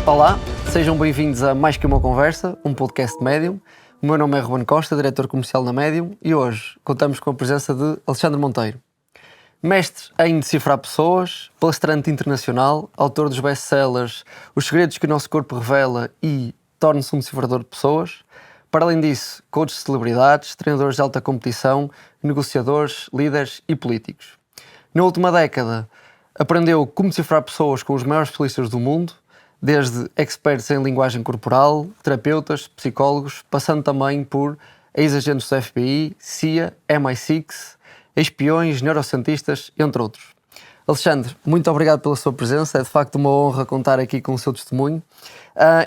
Olá, sejam bem-vindos a Mais Que Uma Conversa, um podcast Medium. O meu nome é Ruben Costa, diretor comercial na Medium, e hoje contamos com a presença de Alexandre Monteiro. Mestre em decifrar pessoas, palestrante internacional, autor dos best-sellers Os Segredos que o Nosso Corpo Revela e Torne-se um Decifrador de Pessoas. Para além disso, coach de celebridades, treinadores de alta competição, negociadores, líderes e políticos. Na última década, aprendeu como decifrar pessoas com os maiores especialistas do mundo, desde experts em linguagem corporal, terapeutas, psicólogos, passando também por ex-agentes do FBI, CIA, MI6, espiões, neurocientistas, entre outros. Alexandre, muito obrigado pela sua presença, é de facto uma honra contar aqui com o seu testemunho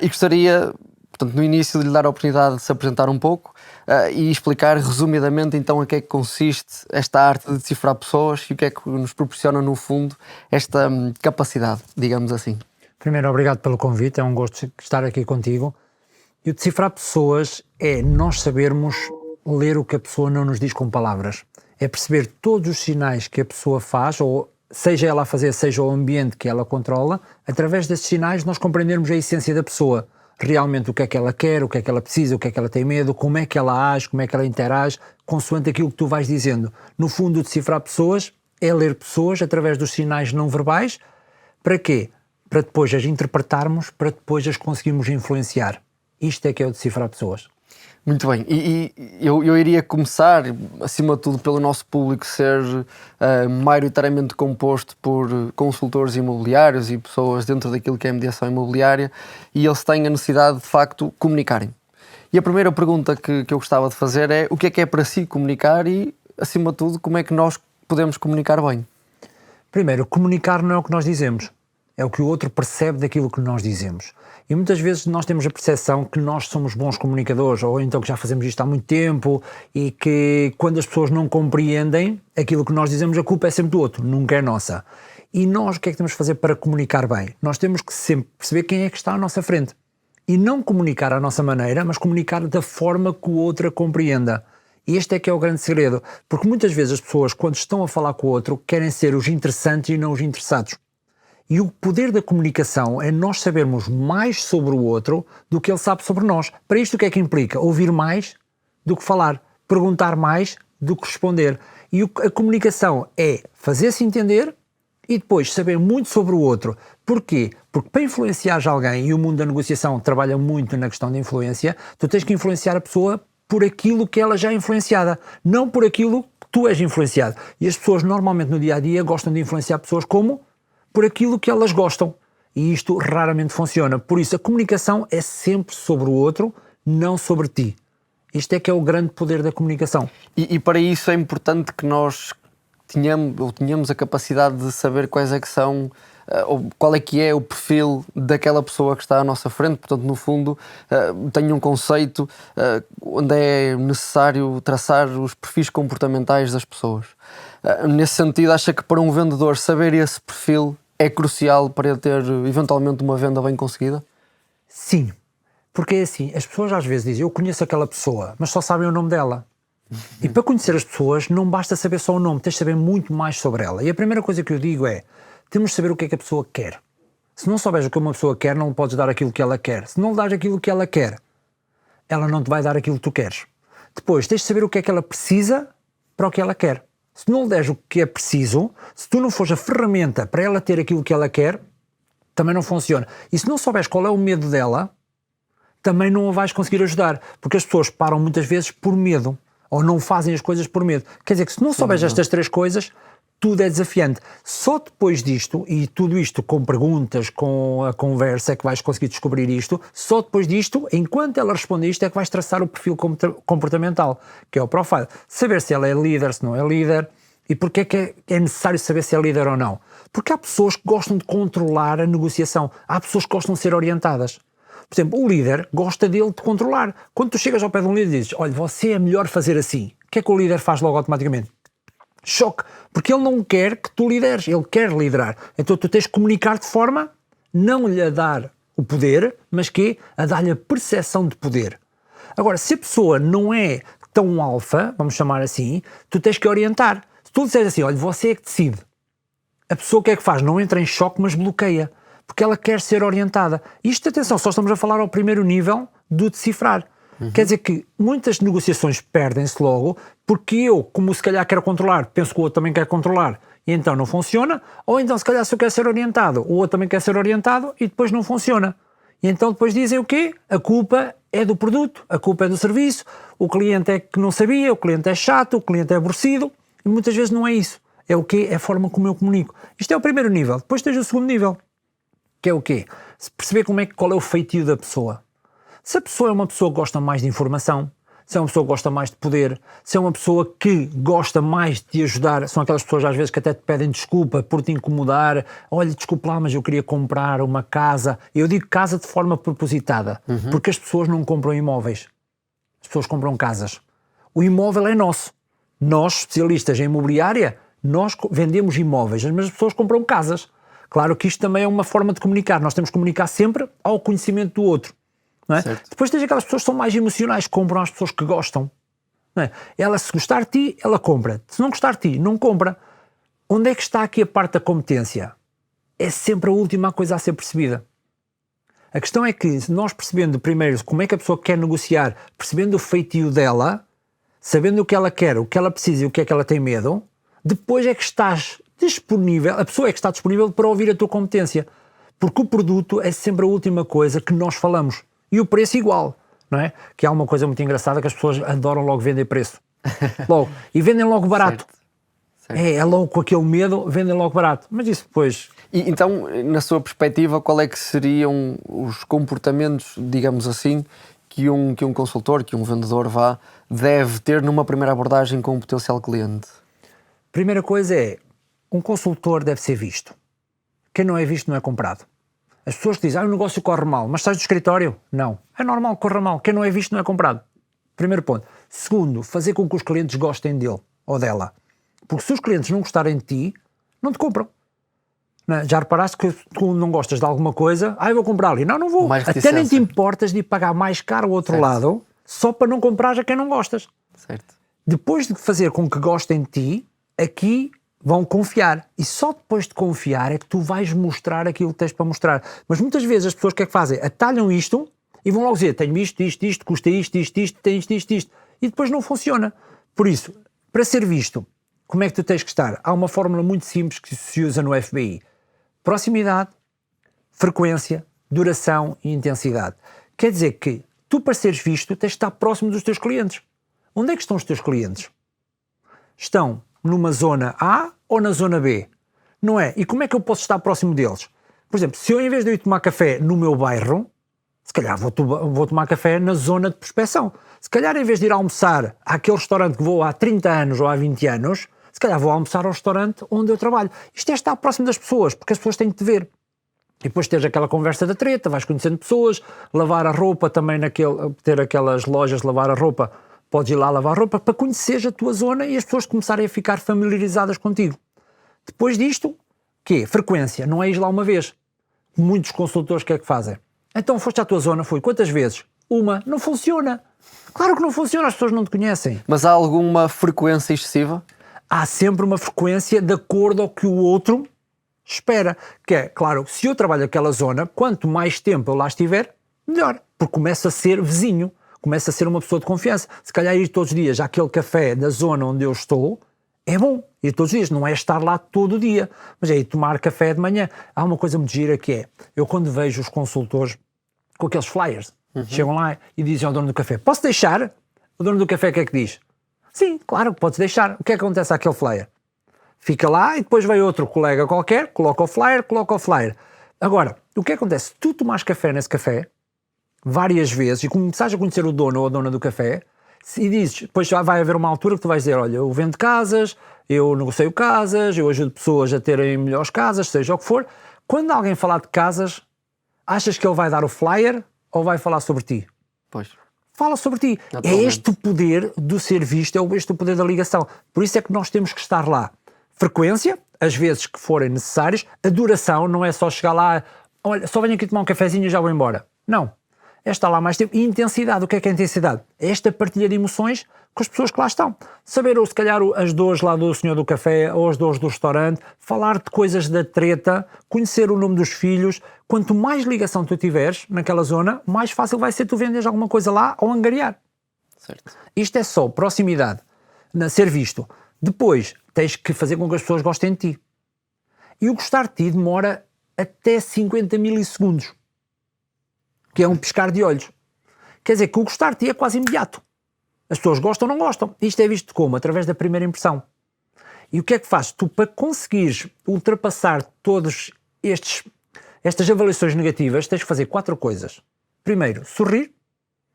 e gostaria, portanto, no início de lhe dar a oportunidade de se apresentar um pouco e explicar resumidamente então a que é que consiste esta arte de decifrar pessoas e o que é que nos proporciona no fundo esta capacidade, digamos assim. Primeiro, obrigado pelo convite, é um gosto estar aqui contigo. E o decifrar pessoas é nós sabermos ler o que a pessoa não nos diz com palavras. É perceber todos os sinais que a pessoa faz, ou seja ela a fazer, seja o ambiente que ela controla, através desses sinais nós compreendermos a essência da pessoa. Realmente o que é que ela quer, o que é que ela precisa, o que é que ela tem medo, como é que ela age, como é que ela interage, consoante aquilo que tu vais dizendo. No fundo, o decifrar pessoas é ler pessoas através dos sinais não verbais. Para quê? Para depois as interpretarmos, para depois as conseguirmos influenciar. Isto é que é o decifrar pessoas. Muito bem, e eu iria começar, acima de tudo, pelo nosso público ser maioritariamente composto por consultores imobiliários e pessoas dentro daquilo que é a mediação imobiliária, e eles têm a necessidade de facto comunicarem. E a primeira pergunta que eu gostava de fazer é o que é para si comunicar e, acima de tudo, como é que nós podemos comunicar bem? Primeiro, comunicar não é o que nós dizemos. É o que o outro percebe daquilo que nós dizemos. E muitas vezes nós temos a percepção que nós somos bons comunicadores, ou então que já fazemos isto há muito tempo, e que quando as pessoas não compreendem aquilo que nós dizemos, a culpa é sempre do outro, nunca é nossa. E nós o que é que temos que fazer para comunicar bem? Nós temos que sempre perceber quem é que está à nossa frente. E não comunicar à nossa maneira, mas comunicar da forma que o outro a compreenda. E este é que é o grande segredo, porque muitas vezes as pessoas, quando estão a falar com o outro, querem ser os interessantes e não os interessados. E o poder da comunicação é nós sabermos mais sobre o outro do que ele sabe sobre nós. Para isto o que é que implica? Ouvir mais do que falar, perguntar mais do que responder. E a comunicação é fazer-se entender e depois saber muito sobre o outro. Porquê? Porque para influenciar alguém, e o mundo da negociação trabalha muito na questão de influência, tu tens que influenciar a pessoa por aquilo que ela já é influenciada, não por aquilo que tu és influenciado. E as pessoas normalmente no dia-a-dia gostam de influenciar pessoas como? Por aquilo que elas gostam. E isto raramente funciona. Por isso, a comunicação é sempre sobre o outro, não sobre ti. Isto é que é o grande poder da comunicação. E para isso é importante que nós tenhamos a capacidade de saber quais é que são, ou qual é que é o perfil daquela pessoa que está à nossa frente. Portanto, no fundo, tenho um conceito onde é necessário traçar os perfis comportamentais das pessoas. Nesse sentido, acha que para um vendedor saber esse perfil é crucial para ele ter eventualmente uma venda bem conseguida? Sim, porque é assim, as pessoas às vezes dizem, eu conheço aquela pessoa, mas só sabem o nome dela. E para conhecer as pessoas não basta saber só o nome, tens de saber muito mais sobre ela. E a primeira coisa que eu digo é, temos de saber o que é que a pessoa quer. Se não souberes o que uma pessoa quer, não lhe podes dar aquilo que ela quer. Se não lhe dás aquilo que ela quer, ela não te vai dar aquilo que tu queres. Depois, tens de saber o que é que ela precisa para o que ela quer. Se não lhe deres o que é preciso, se tu não fores a ferramenta para ela ter aquilo que ela quer, também não funciona. E se não souberes qual é o medo dela, também não a vais conseguir ajudar. Porque as pessoas param muitas vezes por medo, ou não fazem as coisas por medo. Quer dizer que se não souberes estas três coisas, tudo é desafiante. Só depois disto, e tudo isto com perguntas, com a conversa, é que vais conseguir descobrir isto. Só depois disto, enquanto ela responde isto, é que vais traçar o perfil comportamental, que é o profile. Saber se ela é líder, se não é líder, e porque é que é necessário saber se é líder ou não. Porque há pessoas que gostam de controlar a negociação. Há pessoas que gostam de ser orientadas. Por exemplo, o líder gosta dele de controlar. Quando tu chegas ao pé de um líder e dizes, olha, você é melhor fazer assim. O que é que o líder faz logo automaticamente? Choque, porque ele não quer que tu lideres, ele quer liderar. Então tu tens de comunicar de forma não lhe a dar o poder, mas que a dar-lhe a percepção de poder. Agora, se a pessoa não é tão alfa, vamos chamar assim, tu tens que orientar. Se tu disseres assim, olha, você é que decide. A pessoa o que é que faz? Não entra em choque, mas bloqueia. porque ela quer ser orientada. Isto, atenção, só estamos a falar ao primeiro nível do decifrar. Quer dizer que muitas negociações perdem-se logo porque eu, como se calhar quero controlar, penso que o outro também quer controlar e então não funciona, ou então se calhar se eu quero ser orientado, o outro também quer ser orientado e depois não funciona. E então depois dizem o quê? A culpa é do produto, a culpa é do serviço, o cliente é que não sabia, o cliente é chato, o cliente é aborrecido, e muitas vezes não é isso. É o quê? É a forma como eu comunico. Isto é o primeiro nível. Depois tens o segundo nível, que é o quê? Perceber qual é o feitio da pessoa. Se a pessoa é uma pessoa que gosta mais de informação, se é uma pessoa que gosta mais de poder, se é uma pessoa que gosta mais de te ajudar, são aquelas pessoas às vezes que até te pedem desculpa por te incomodar, olha, desculpa lá, mas eu queria comprar uma casa. Eu digo casa de forma propositada, porque as pessoas não compram imóveis, as pessoas compram casas. O imóvel é nosso. Nós, especialistas em imobiliária, nós vendemos imóveis, mas as pessoas compram casas. Claro que isto também é uma forma de comunicar, nós temos que comunicar sempre ao conhecimento do outro. Não é? Depois tens aquelas pessoas que são mais emocionais, compram às pessoas que gostam. Não é? Ela, se gostar de ti, ela compra. Se não gostar de ti, não compra. Onde é que está aqui a parte da competência? É sempre a última coisa a ser percebida. A questão é que, se nós percebendo primeiro como é que a pessoa quer negociar, percebendo o feitio dela, sabendo o que ela quer, o que ela precisa e o que é que ela tem medo, depois é que estás disponível, a pessoa é que está disponível para ouvir a tua competência. Porque o produto é sempre a última coisa que nós falamos. E o preço igual, não é? Que há uma coisa muito engraçada que as pessoas adoram logo vender preço. Logo. E vendem logo barato. Certo. É logo com aquele medo, vendem logo barato. Mas isso depois... E então, na sua perspectiva, qual é que seriam os comportamentos, digamos assim, que um consultor, que um vendedor deve ter numa primeira abordagem com um potencial cliente? Primeira coisa é, um consultor deve ser visto. Quem não é visto não é comprado. As pessoas que dizem, o negócio corre mal, mas estás do escritório? Não. É normal que corra mal. Quem não é visto não é comprado. Primeiro ponto. Segundo, fazer com que os clientes gostem dele ou dela. Porque se os clientes não gostarem de ti, não te compram. Não, já reparaste que tu não gostas de alguma coisa, eu vou comprar ali. Não vou. Até nem te importas de pagar mais caro ao outro lado, só para não comprar a quem não gostas. Certo. Depois de fazer com que gostem de ti, aqui vão confiar. E só depois de confiar é que tu vais mostrar aquilo que tens para mostrar. Mas muitas vezes as pessoas o que é que fazem? Atalham isto e vão logo dizer, tenho isto, custa isto, tem isto. E depois não funciona. Por isso, para ser visto, como é que tu tens que estar? Há uma fórmula muito simples que se usa no FBI. Proximidade, frequência, duração e intensidade. Quer dizer que tu, para seres visto, tens de estar próximo dos teus clientes. Onde é que estão os teus clientes? Estão numa zona A ou na zona B? Não é? E como é que eu posso estar próximo deles? Por exemplo, se eu, em vez de eu ir tomar café no meu bairro, se calhar vou tomar café na zona de prospecção. Se calhar, em vez de ir almoçar àquele restaurante que vou há 30 anos ou há 20 anos, se calhar vou almoçar ao restaurante onde eu trabalho. Isto é estar próximo das pessoas, porque as pessoas têm que te ver. E depois teres aquela conversa da treta, vais conhecendo pessoas, lavar a roupa também, ter aquelas lojas de lavar a roupa, podes ir lá lavar a roupa para conheceres a tua zona e as pessoas começarem a ficar familiarizadas contigo. Depois disto, quê? Frequência, não é ir lá uma vez. Muitos consultores o que é que fazem? Então foste à tua zona, fui quantas vezes? Uma, não funciona. Claro que não funciona, as pessoas não te conhecem. Mas há alguma frequência excessiva? Há sempre uma frequência de acordo ao que o outro espera. Que é, claro, se eu trabalho naquela zona, quanto mais tempo eu lá estiver, melhor. Porque começa a ser vizinho, começa a ser uma pessoa de confiança. Se calhar ir todos os dias àquele café da zona onde eu estou, é bom. Ir todos os dias, não é estar lá todo o dia, mas é ir tomar café de manhã. Há uma coisa muito gira que é, eu quando vejo os consultores com aqueles flyers, chegam lá e dizem ao dono do café, posso deixar? O dono do café o que é que diz? Sim, claro que podes deixar. O que é que acontece àquele flyer? Fica lá e depois vem outro colega qualquer, coloca o flyer. Agora, o que acontece? Se tu tomares café nesse café, várias vezes, e começares a conhecer o dono ou a dona do café, e dizes, depois já vai haver uma altura que tu vais dizer, olha, eu vendo casas, eu negocio casas, eu ajudo pessoas a terem melhores casas, seja o que for. Quando alguém falar de casas, achas que ele vai dar o flyer ou vai falar sobre ti? Pois. Fala sobre ti. É este o poder do ser visto, é este o poder da ligação. Por isso é que nós temos que estar lá. Frequência, às vezes que forem necessários. A duração não é só chegar lá, olha, só venho aqui tomar um cafezinho e já vou embora. Não. É estar lá mais tempo. E intensidade, o que é a intensidade? É esta partilha de emoções com as pessoas que lá estão. Saber, ou se calhar, as dores lá do senhor do café, ou as dores do restaurante, falar de coisas da treta, conhecer o nome dos filhos. Quanto mais ligação tu tiveres naquela zona, mais fácil vai ser tu venderes alguma coisa lá ou angariar. Certo. Isto é só proximidade, ser visto. Depois, tens que fazer com que as pessoas gostem de ti. E o gostar de ti demora até 50 milissegundos, que é um piscar de olhos. Quer dizer que o gostar de ti é quase imediato. As pessoas gostam ou não gostam. Isto é visto como? Através da primeira impressão. E o que é que fazes? Tu, para conseguires ultrapassar todas estas avaliações negativas, tens que fazer 4 coisas. Primeiro, sorrir.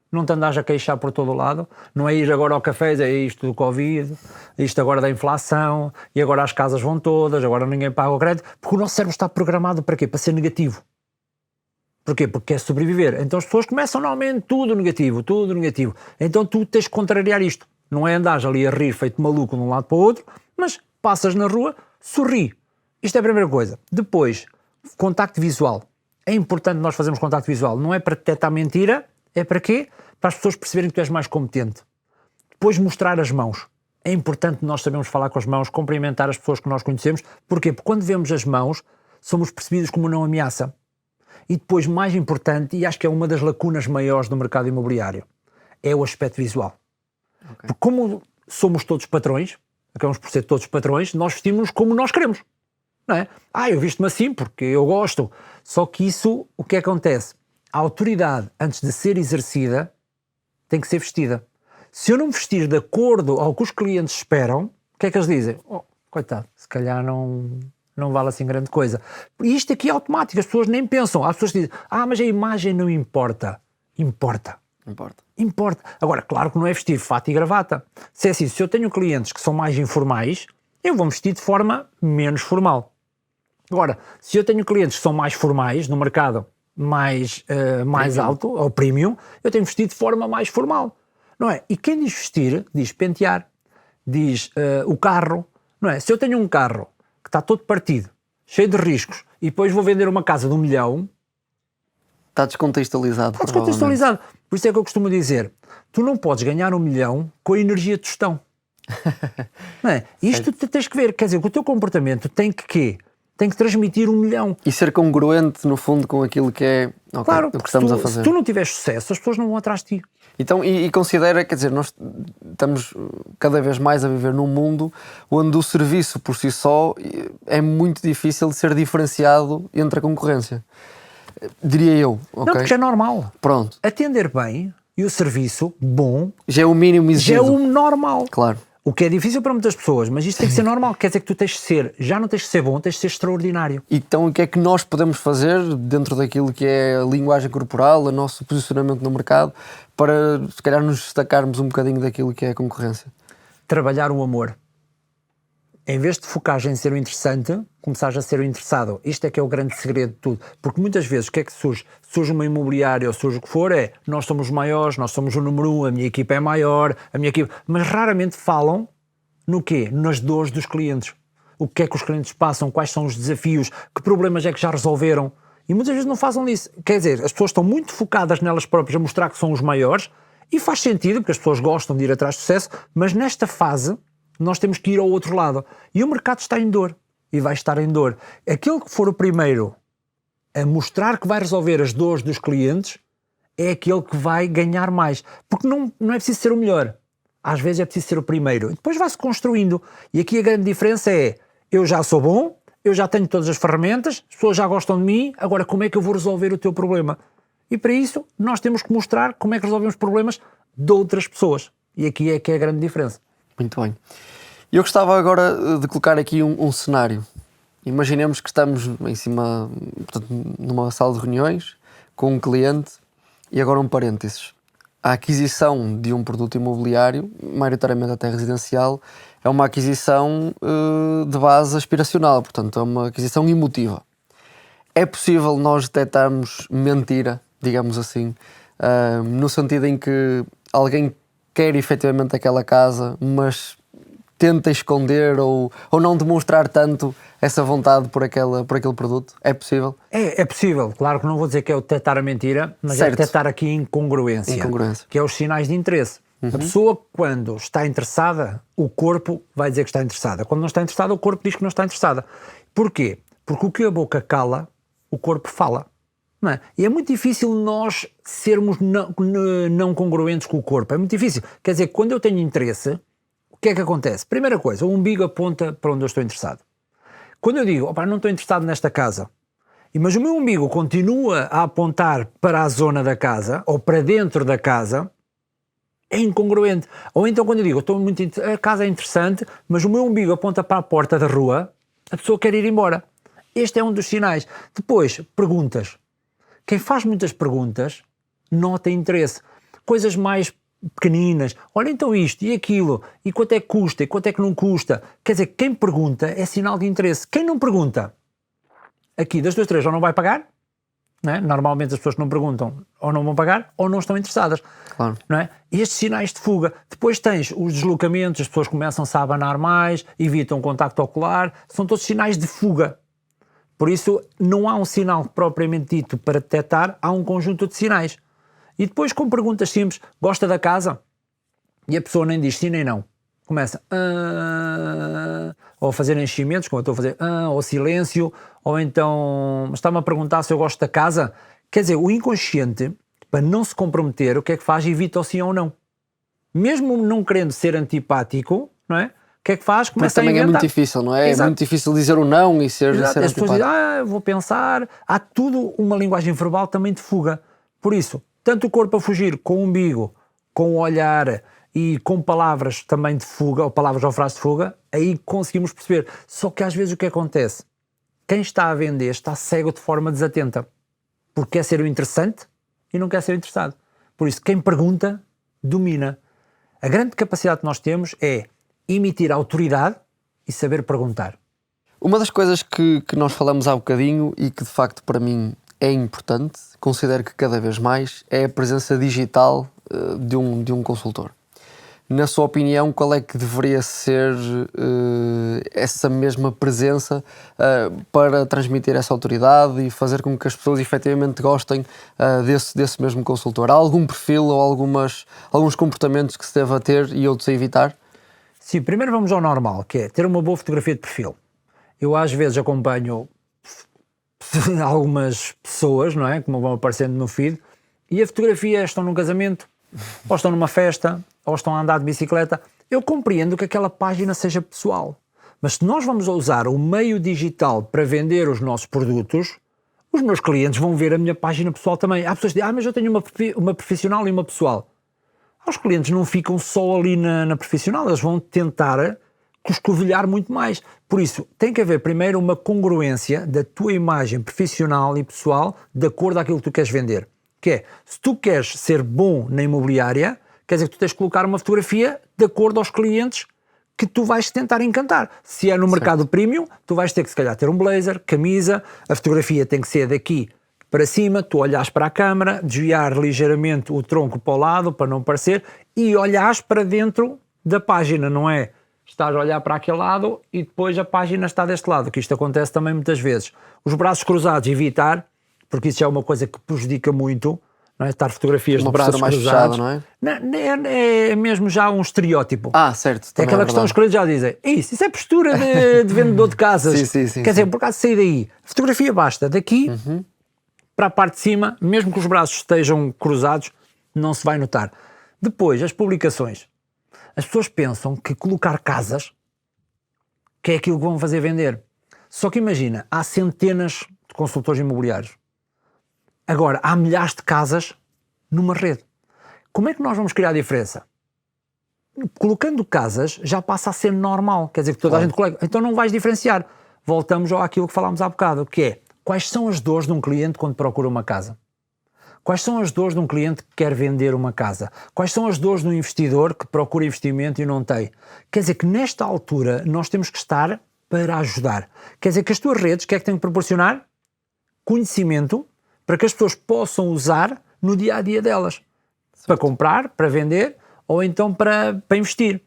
Não te andares a queixar por todo o lado. Não é ir agora ao café, é isto do Covid, isto agora da inflação, e agora as casas vão todas, agora ninguém paga o crédito. Porque o nosso cérebro está programado para quê? Para ser negativo. Porquê? Porque quer sobreviver. Então as pessoas começam normalmente tudo negativo. Então tu tens que contrariar isto. Não é andares ali a rir feito maluco de um lado para o outro, mas passas na rua, sorri. Isto é a primeira coisa. Depois, contacto visual. É importante nós fazermos contacto visual. Não é para detectar mentira, é para quê? Para as pessoas perceberem que tu és mais competente. Depois mostrar as mãos. É importante nós sabermos falar com as mãos, cumprimentar as pessoas que nós conhecemos. Porquê? Porque quando vemos as mãos, somos percebidos como não ameaça. E depois, mais importante, e acho que é uma das lacunas maiores do mercado imobiliário, é o aspecto visual. Okay. Porque como somos todos patrões, acabamos por ser todos patrões, nós vestimos-nos como nós queremos. Não é? Eu visto-me assim porque eu gosto. Só que isso, o que acontece? A autoridade, antes de ser exercida, tem que ser vestida. Se eu não vestir de acordo ao que os clientes esperam, o que é que eles dizem? Coitado, se calhar não vale assim grande coisa. E isto aqui é automático, as pessoas nem pensam. As pessoas dizem, mas a imagem não importa. Importa. Agora, claro que não é vestir fato e gravata. Se é assim, se eu tenho clientes que são mais informais, eu vou vestir de forma menos formal. Agora, se eu tenho clientes que são mais formais, no mercado mais alto, ou premium, eu tenho vestido de forma mais formal, não é? E quem diz vestir, diz pentear, diz o carro, não é? Se eu tenho um carro que está todo partido, cheio de riscos, e depois vou vender uma casa de 1 milhão... Está descontextualizado. Está descontextualizado. Por isso é que eu costumo dizer, tu não podes ganhar 1 milhão com a energia de tostão. Não é? Isto tu tens que ver, quer dizer, que o teu comportamento tem que quê? Tem que transmitir 1 milhão. E ser congruente, no fundo, com aquilo que é claro, o que estamos a fazer. Se tu não tiveres sucesso, as pessoas não vão atrás de ti. Então, e considera, quer dizer, nós estamos cada vez mais a viver num mundo onde o serviço por si só é muito difícil de ser diferenciado entre a concorrência. Diria eu. Não, porque é normal. Pronto. Atender bem e o serviço bom... Já é o mínimo exigido. Já é o normal. Claro. O que é difícil para muitas pessoas, mas isto tem que ser normal. Quer dizer que tu tens de ser, já não tens de ser bom, tens de ser extraordinário. Então o que é que nós podemos fazer dentro daquilo que é a linguagem corporal, o nosso posicionamento no mercado, para se calhar nos destacarmos um bocadinho daquilo que é a concorrência? Trabalhar o amor. Em vez de focar em ser o interessante, começares a ser o interessado. Isto é que é o grande segredo de tudo. Porque muitas vezes o que é que surge? Surge uma imobiliária ou surge o que for, nós somos maiores, nós somos o número 1, a minha equipa é maior, a minha equipa... Mas raramente falam no quê? Nas dores dos clientes. O que é que os clientes passam, quais são os desafios, que problemas é que já resolveram. E muitas vezes não fazem isso. Quer dizer, as pessoas estão muito focadas nelas próprias a mostrar que são os maiores, e faz sentido, porque as pessoas gostam de ir atrás de sucesso, mas nesta fase... nós temos que ir ao outro lado. E o mercado está em dor. E vai estar em dor. Aquele que for o primeiro a mostrar que vai resolver as dores dos clientes é aquele que vai ganhar mais. Porque não é preciso ser o melhor. Às vezes é preciso ser o primeiro. E depois vai-se construindo. E aqui a grande diferença é, eu já sou bom, eu já tenho todas as ferramentas, as pessoas já gostam de mim, agora como é que eu vou resolver o teu problema? E para isso nós temos que mostrar como é que resolvemos problemas de outras pessoas. E aqui é que é a grande diferença. Muito bem. Eu gostava agora de colocar aqui um cenário. Imaginemos que estamos em cima, portanto, numa sala de reuniões, com um cliente e agora um parênteses. A aquisição de um produto imobiliário, maioritariamente até residencial, é uma aquisição de base aspiracional, portanto é uma aquisição emotiva. É possível nós detectarmos mentira, digamos assim, no sentido em que alguém quer efetivamente aquela casa, mas tenta esconder ou não demonstrar tanto essa vontade por aquele produto? É possível? É possível. Claro que não vou dizer que é o detectar a mentira, mas certo. É detectar aqui incongruência, que é os sinais de interesse. A pessoa, quando está interessada, o corpo vai dizer que está interessada. Quando não está interessada, o corpo diz que não está interessada. Porquê? Porque o que a boca cala, o corpo fala. Não é? E é muito difícil nós sermos não congruentes com o corpo. É muito difícil. Quer dizer, quando eu tenho interesse, o que é que acontece? Primeira coisa, o umbigo aponta para onde eu estou interessado. Quando eu digo, não estou interessado nesta casa, mas o meu umbigo continua a apontar para a zona da casa, ou para dentro da casa, é incongruente. Ou então quando eu digo, a casa é interessante, mas o meu umbigo aponta para a porta da rua, a pessoa quer ir embora. Este é um dos sinais. Depois, perguntas. Quem faz muitas perguntas nota interesse. Coisas mais pequeninas. Olha então isto e aquilo. E quanto é que custa? E quanto é que não custa? Quer dizer, quem pergunta é sinal de interesse. Quem não pergunta, aqui das duas três, ou não vai pagar, não é? Normalmente as pessoas que não perguntam ou não vão pagar ou não estão interessadas. Claro. Não é? E estes sinais de fuga. Depois tens os deslocamentos, as pessoas começam-se a abanar mais, evitam o contacto ocular. São todos sinais de fuga. Por isso, não há um sinal propriamente dito para detectar, há um conjunto de sinais. E depois, com perguntas simples, gosta da casa? E a pessoa nem diz sim nem não. Começa ou a fazer enchimentos, como eu estou a fazer, ou silêncio, ou então está-me a perguntar se eu gosto da casa. Quer dizer, o inconsciente, para não se comprometer, o que é que faz? Evita o sim ou não. Mesmo não querendo ser antipático, não é? O que é que faz? Começa Mas também a inventar. é muito difícil, não é? Exato. É muito difícil dizer o não e ser As pessoas antipático. dizem, vou pensar. Há tudo uma linguagem verbal também de fuga. Por isso, tanto o corpo a fugir com o umbigo, com o olhar e com palavras também de fuga, ou palavras ou frases de fuga, aí conseguimos perceber. Só que às vezes o que acontece? Quem está a vender está cego de forma desatenta. Porque quer ser o interessante e não quer ser o interessado. Por isso, quem pergunta, domina. A grande capacidade que nós temos é emitir autoridade e saber perguntar. Uma das coisas que nós falamos há bocadinho e que de facto para mim é importante, considero que cada vez mais, é a presença digital de um consultor. Na sua opinião, qual é que deveria ser essa mesma presença para transmitir essa autoridade e fazer com que as pessoas efetivamente gostem desse mesmo consultor? Há algum perfil ou alguns comportamentos que se deva ter e outros a evitar? Sim, primeiro vamos ao normal, que é ter uma boa fotografia de perfil. Eu às vezes acompanho algumas pessoas, não é? Como vão aparecendo no feed, e a fotografia estão num casamento, ou estão numa festa, ou estão a andar de bicicleta. Eu compreendo que aquela página seja pessoal. Mas se nós vamos usar o meio digital para vender os nossos produtos, os meus clientes vão ver a minha página pessoal também. Há pessoas que dizem, mas eu tenho uma profissional e uma pessoal. Os clientes não ficam só ali na profissional, eles vão tentar coscovilhar muito mais. Por isso, tem que haver primeiro uma congruência da tua imagem profissional e pessoal de acordo àquilo que tu queres vender. Que é, se tu queres ser bom na imobiliária, quer dizer que tu tens que colocar uma fotografia de acordo aos clientes que tu vais tentar encantar. Se é no mercado premium, tu vais ter que se calhar ter um blazer, camisa, a fotografia tem que ser daqui para cima, tu olhas para a câmara, desviar ligeiramente o tronco para o lado para não parecer e olhas para dentro da página, não é? Estás a olhar para aquele lado e depois a página está deste lado, que isto acontece também muitas vezes. Os braços cruzados, evitar, porque isso é uma coisa que prejudica muito, não é? Estar fotografias de braços mais cruzados. fechada, não é? É mesmo já um estereótipo. Certo. É aquela questão, os clientes já dizem, isso é postura de vendedor de casas. Sim, Quer dizer, por acaso sair daí, fotografia basta, daqui para a parte de cima, mesmo que os braços estejam cruzados, não se vai notar. Depois, as publicações. As pessoas pensam que colocar casas que é aquilo que vão fazer vender. Só que imagina, há centenas de consultores imobiliários. Agora, há milhares de casas numa rede. Como é que nós vamos criar a diferença? Colocando casas já passa a ser normal. Quer dizer que toda a gente coloca. Então não vais diferenciar. Voltamos àquilo que falámos há bocado, que é, quais são as dores de um cliente quando procura uma casa? Quais são as dores de um cliente que quer vender uma casa? Quais são as dores de um investidor que procura investimento e não tem? Quer dizer que nesta altura nós temos que estar para ajudar. Quer dizer que as tuas redes, o que é que têm que proporcionar? Conhecimento para que as pessoas possam usar no dia-a-dia delas. Certo. Para comprar, para vender ou então para investir.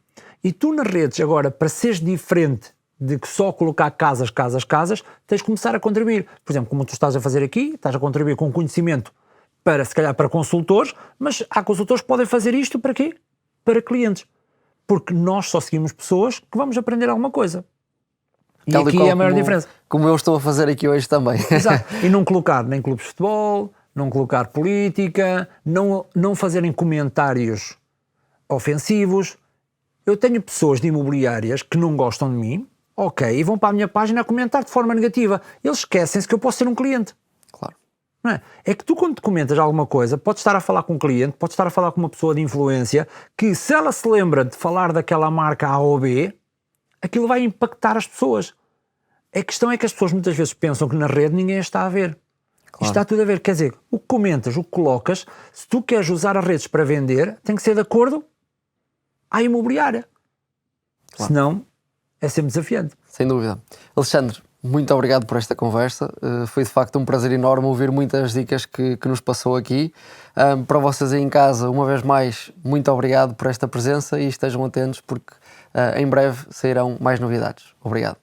E tu nas redes agora, para seres diferente de que só colocar casas, tens de começar a contribuir. Por exemplo, como tu estás a fazer aqui, estás a contribuir com conhecimento se calhar para consultores, mas há consultores que podem fazer isto para quê? para clientes. Porque nós só seguimos pessoas que vamos aprender alguma coisa. E Tal aqui qual é a maior como- diferença. Como eu estou a fazer aqui hoje também. Exato. E não colocar nem clubes de futebol, não colocar política, não fazerem comentários ofensivos. Eu tenho pessoas de imobiliárias que não gostam de mim, ok, e vão para a minha página a comentar de forma negativa. Eles esquecem-se que eu posso ser um cliente. Claro. Não é? É que tu, quando te comentas alguma coisa, podes estar a falar com um cliente, podes estar a falar com uma pessoa de influência, que se ela se lembra de falar daquela marca A ou B, aquilo vai impactar as pessoas. A questão é que as pessoas muitas vezes pensam que na rede ninguém as está a ver. Isto está tudo a ver. Quer dizer, o que comentas, o que colocas, se tu queres usar as redes para vender, tem que ser de acordo à imobiliária. Claro. Senão, é sempre desafiante. Sem dúvida. Alexandre, muito obrigado por esta conversa. Foi de facto um prazer enorme ouvir muitas dicas que nos passou aqui. Para vocês aí em casa, uma vez mais, muito obrigado por esta presença e estejam atentos porque em breve sairão mais novidades. Obrigado.